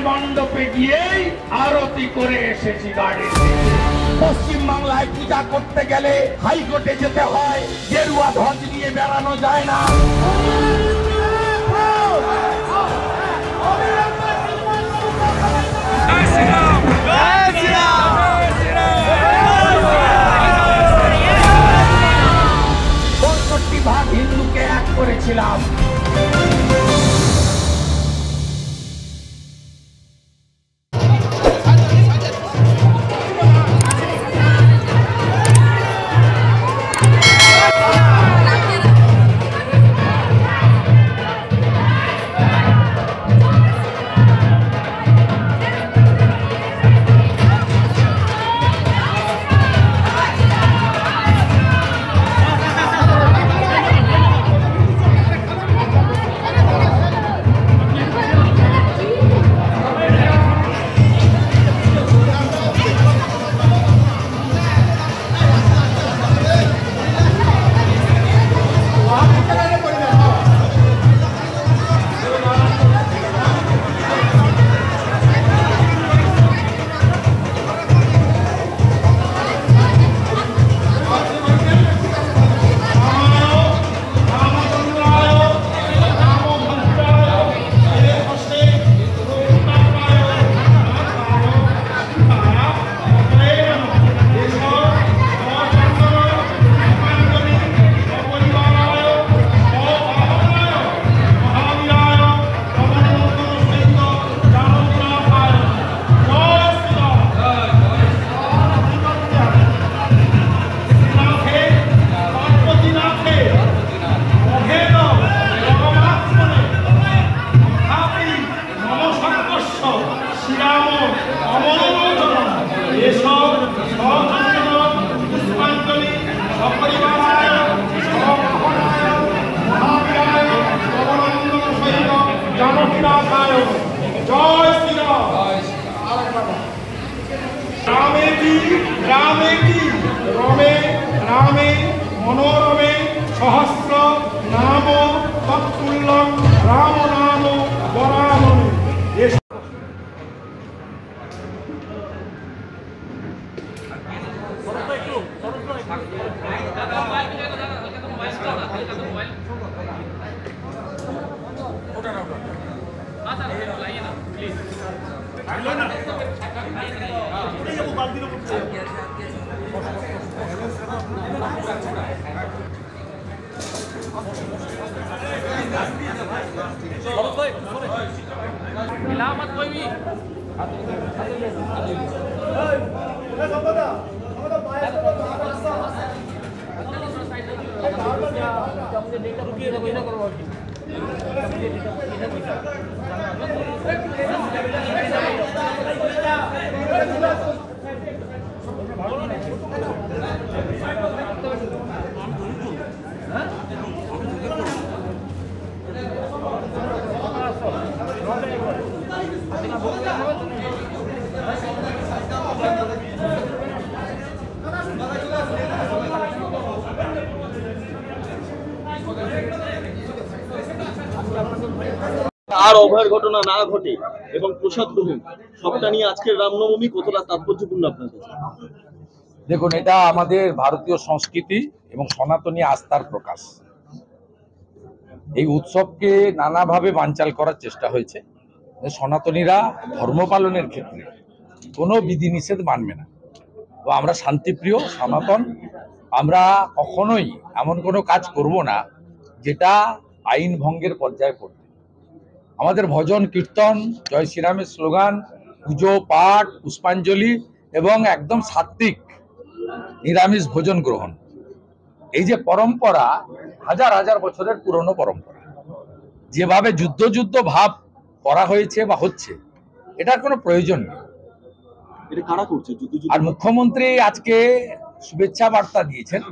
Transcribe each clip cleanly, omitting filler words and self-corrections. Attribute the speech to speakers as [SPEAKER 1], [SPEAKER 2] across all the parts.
[SPEAKER 1] মণ্ডপে গিয়েই আরতি করে এসেছি গাড়িতে। পশ্চিম বাংলায় পূজা করতে গেলে হাইকোর্টে যেতে হয়, গেরুয়া ধ্বজ নিয়ে বেড়ানো যায় না। ভাগ হিন্দুকে এক করেছিলাম। রামে মনোরমে সহস্র নাম তৎতুল্যং রাম নাম বরাননে।
[SPEAKER 2] Selamat koy mi.
[SPEAKER 3] আর অভয়ের ঘটনা না ঘটে এবং প্রসাদ গ্রহণ সবটা নিয়ে আজকের রামনবমী কতটা তাৎপর্যপূর্ণ আপনার কাছে?
[SPEAKER 4] দেখুন, এটা আমাদের ভারতীয় সংস্কৃতি এবং সনাতনী আস্থার প্রকাশ। এই উৎসবকে নানাভাবে বানচাল করার চেষ্টা হয়েছে। সনাতনীরা ধর্ম পালনের ক্ষেত্রে কোনো বিধিনিষেধ মানবে না। তো আমরা শান্তিপ্রিয় সনাতন, আমরা কখনোই এমন কোনো কাজ করব না যেটা আইন ভঙ্গের পর্যায়ে পড়বে। আমাদের ভজন কীর্তন, জয় শ্রীরামের স্লোগান, পুজো পাঠ, পুষ্পাঞ্জলি এবং একদম সাত্বিক নিরামিষ ভোজন গ্রহণ, এই যে পরম্পরা হাজার হাজার বছরের পুরনো পরম্পরা, যেভাবে যুদ্ধ যুদ্ধ ভাব করা হয়েছে বা হচ্ছে, এটার কোনো প্রয়োজন নেই। আর মুখ্যমন্ত্রী আজকে শুভেচ্ছা বার্তা দিয়েছেন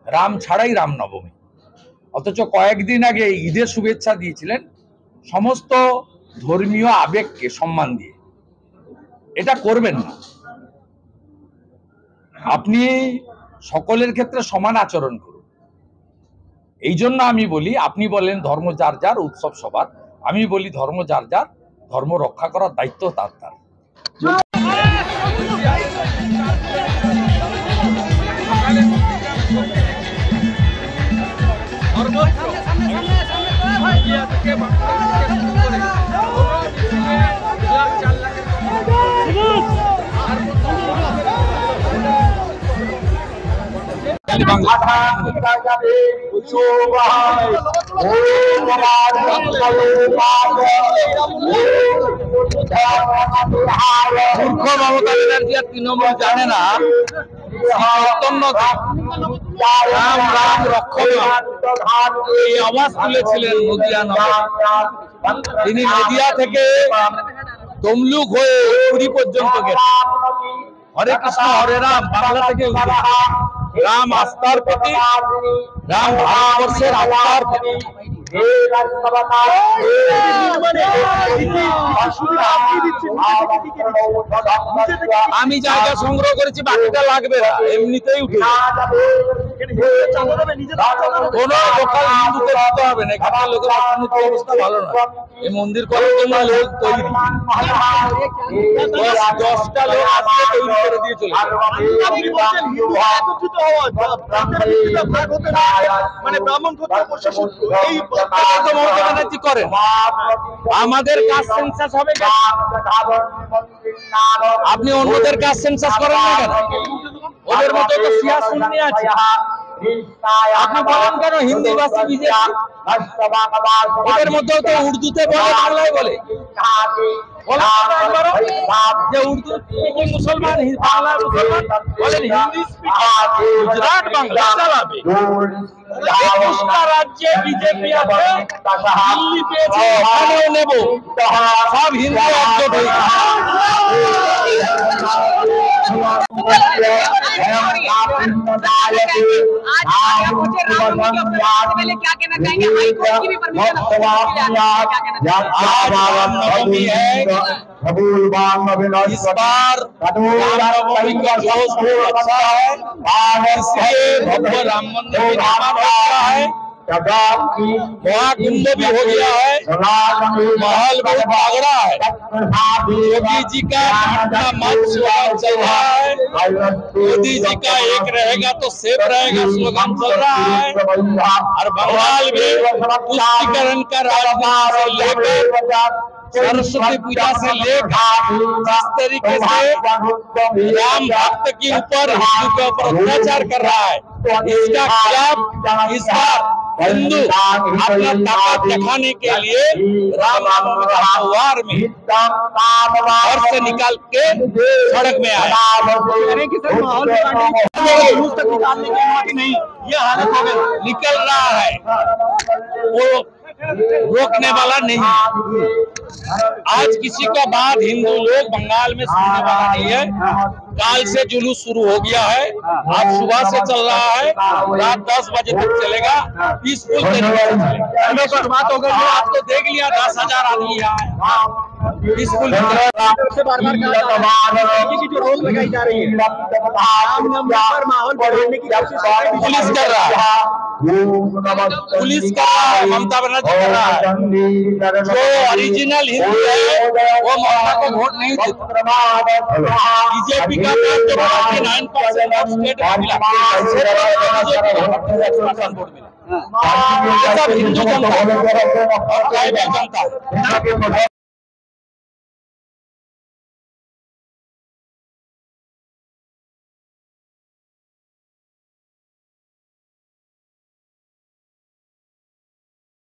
[SPEAKER 4] রাম ছাড়াই রামনবমী, অথচ কয়েকদিন আগে ঈদের শুভেচ্ছা দিয়েছিলেন সমস্ত ধর্মীয় আবেগকে সম্মান দিয়ে। এটা করবেন না। আপনি সকলের ক্ষেত্রে সমান আচরণ করুন। এই জন্য আমি বলি, আপনি বলেন ধর্ম যার যার, উৎসব সবার। আমি বলি ধর্ম যার যার, ধর্ম রক্ষা করার দায়িত্ব তার। মূর্খ মমতা ব্যানার্জি আর তৃণমূল জানে না রাম রাম রক্ষমান এই আওয়াজ তুলেছিলেন নদিয়া নগরে। তিনি নদিয়া থেকে তমলুক হয়ে পুরী পর্যন্ত গেছেন। হরে কৃষ্ণ হরে রাম বাংলা থেকে রাম আস্থার প্রতীক, রাম ভারতবর্ষের আস্থার প্রতীক। আমি জায়গা সংগ্রহ করেছি, বাকিটা লাগবে না, এমনিতেই উঠে কোন লোকাল হিন্দুকে দিতে হবে না। এখানে লোকের অর্থনৈতিক অবস্থা ভালো না, এই মন্দির করার জন্য লোক তৈরি 10টা লোক আসলে তৈরি করে দিয়ে চলে করেন। আমাদের কাজ সেন্সাস হবে, আপনি অন্যদের কাজ সেন্সাস করেন না কেন? ওদের মতো তো সিয়া সুন্নি আছে, আপনি বলেন কেন হিন্দি ভাষী বিজেপি? ওদের মধ্যেও তো উর্দুতে বলে, বাংলায় বলে। যে উর্দু স্পিকিং মুসলমান, বাংলা মুসলমান বলেন হিন্দি স্পিকিং গুজরাট বাংলা চালাবে। 21টা রাজ্যে বিজেপি আছে, দিল্লি পেয়েছে, এখানেও নেব। সব হিন্দু একজোট হয়ে इस बार रामनवमी का जोश बहुत अच्छा है, इसलिए भव्य राम मंदिर निर्माण हो रहा है, महाकुंभ भी हो गया है, महल बहुत भागड़ा है, योगी जी का मंच चल रहा है, मोदी जी का एक रहेगा तो सेफ रहेगा स्लोगन चल रहा है, और बंगाल में पुष्टिकरण का राजनीति से लेकर सरस्वती पूजा से लेकर जिस तरीके से राम भक्त के ऊपर हिंदू के ऊपर अत्याचार कर रहा है, इसका खिलाफ इस बार हिंदू अपना ताकत दिखाने के लिए रामनवमी का त्योहार में घर से निकाल के सड़क में आया। ये हालत हो गई, निकल रहा है, वो रोकने वाला नहीं है। आज किसी का बात हिंदू लोग बंगाल में सुनने वाला नहीं है। काल से जुलूस शुरू हो गया है, आज सुबह से चल रहा है, रात 10 बजे तक चलेगा, पीसफुल तरीके से चलेगा। शुरुआत हो गई, आज तो देख लिया 10,000 आदमी यहाँ है, पीसफुल से बार-बार जो रोक लगाई जा रही है, पर माहौल बढ़ाने की कोशिश पुलिस कर रहा है, पुलिस का ममता बनर्जी कर रहा है। जो ओरिजिनल हिंदू है वो ममता को वोट नहीं देता। बीजेपी का 9% स्टेट में मिला, सब हिंदू जनता और ट्राइबल जनता।